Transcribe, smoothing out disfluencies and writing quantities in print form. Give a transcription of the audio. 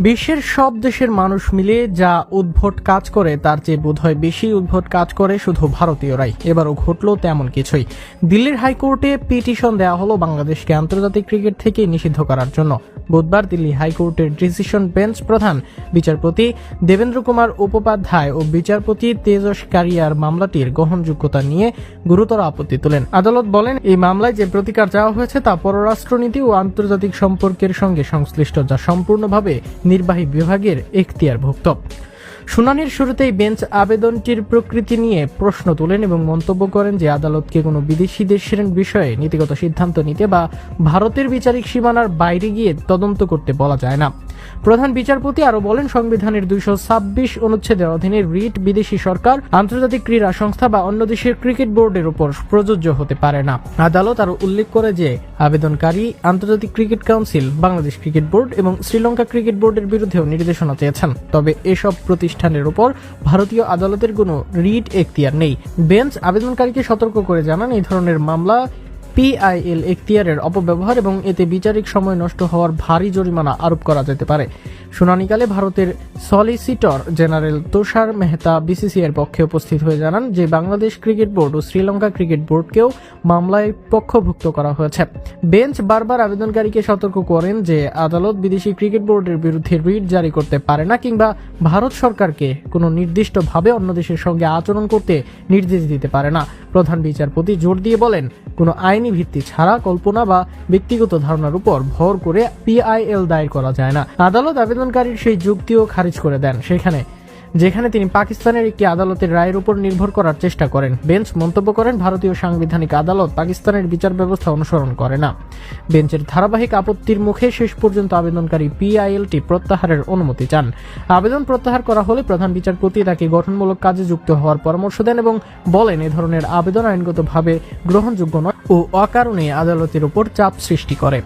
বিশ্বের সব দেশের মানুষ মিলে যা উদ্ভট কাজ করে তার চেয়ে বোধহয় বেশি উদ্ভট কাজ করে শুধু ভারতীয়রাই। এবারও ঘটলো তেমন কিছুই। দিল্লির হাইকোর্টে পিটিশন দেওয়া হলো বাংলাদেশকে আন্তর্জাতিক ক্রিকেট থেকে নিষিদ্ধ করার জন্য। বুধবার দিল্লি হাইকোর্টের ডিসিশন বেঞ্চ প্রধান বিচারপতি দেবেন্দ্র কুমার উপাধ্যায় ও বিচারপতি তেজস কারিয়ার মামলাটির গ্রহণযোগ্যতা নিয়ে গুরুতর আপত্তি তোলেন। আদালত বলেন, এই মামলায় যে প্রতিকার চাওয়া হয়েছে তা পররাষ্ট্রনীতি ও আন্তর্জাতিক সম্পর্কের সঙ্গে সংশ্লিষ্ট, যা সম্পূর্ণভাবে নির্বাহী বিভাগের এখতিয়ারভুক্ত। শুনানির শুরুতেই বেঞ্চ আবেদনটির প্রকৃতি নিয়ে প্রশ্ন তোলেন এবং মন্তব্য করেন যে আদালতকে কোনো বিদেশি দেশের বিষয়ে নীতিগত সিদ্ধান্ত নিতে বা ভারতের বিচারিক সীমানার বাইরে গিয়ে তদন্ত করতে বলা যায় না। প্রধান বিচারপতি আরও বলেন, সংবিধানের 226 অনুচ্ছেদের অধীনে রিট বিদেশি সরকার, আন্তর্জাতিক ক্রীড়া সংস্থা বা অন্য দেশের ক্রিকেট বোর্ডের উপর প্রযোজ্য হতে পারে না। আদালত আরও উল্লেখ করে যে আবেদনকারী আন্তর্জাতিক cricket council, Bangladesh cricket board এবং শ্রীলঙ্কা ক্রিকেট বোর্ডের বিরুদ্ধেও নির্দেশনা চেয়েছেন, তবে এসব প্রতিষ্ঠানের উপর ভারতীয় আদালতের কোনো রিট এখতিয়ার নেই। বেঞ্চ আবেদনকারীকে সতর্ক করে জানান, এই ধরনের মামলা পিআইএল এখতিয়ারের অপব্যবহার এবং এতে বিচারিক সময় নষ্ট হওয়ার ভারী জরিমানা আরোপ করা যেতে পারে। শুনানিকালে ভারতের সলিসিটর জেনারেল তুষার মেহতা বিসিসিআইয়ের পক্ষে উপস্থিত হয়ে জানান যে বাংলাদেশ ক্রিকেট বোর্ড ও শ্রীলঙ্কা ক্রিকেট বোর্ডকেও মামলায় পক্ষভুক্ত করা হয়েছে। বেঞ্চ বারবার আবেদনকারীকে সতর্ক করেন যে আদালত বিদেশি ক্রিকেট বোর্ডের বিরুদ্ধে রিট জারি করতে পারে না কিংবা ভারত সরকারকে কোনো নির্দিষ্টভাবে অন্য দেশের সঙ্গে আচরণ করতে নির্দেশ দিতে পারে না। প্রধান বিচারপতি জোর দিয়ে বলেন, কোনো আইনি ভিত্তি ছাড়া কল্পনা বা ব্যক্তিগত ধারণার উপর ভর করে পিআইএল দায়ের করা যায় না। আদালত আবেদনকারীর সেই যুক্তিও খারিজ করে দেন যেখানে তিনি পাকিস্তানের একটি আদালতের রায়ের উপর নির্ভর করার চেষ্টা করেন। বেঞ্চ মন্তব্য করেন, ভারতীয় সাংবিধানিক আদালত পাকিস্তানের বিচার ব্যবস্থা অনুসরণ করে না। বেঞ্চের ধারাবাহিক আপত্তির মুখে শেষ পর্যন্ত আবেদনকারী পিআইএলটি প্রত্যাহারের অনুমতি চান। আবেদন প্রত্যাহার করা হলে প্রধান বিচারপতি তাকে গঠনমূলক কাজে যুক্ত হওয়ার পরামর্শ দেন এবং বলেন, এ ধরনের আবেদন আইনগতভাবে গ্রহণযোগ্য নয় ও অকারণে আদালতের উপর চাপ সৃষ্টি করে।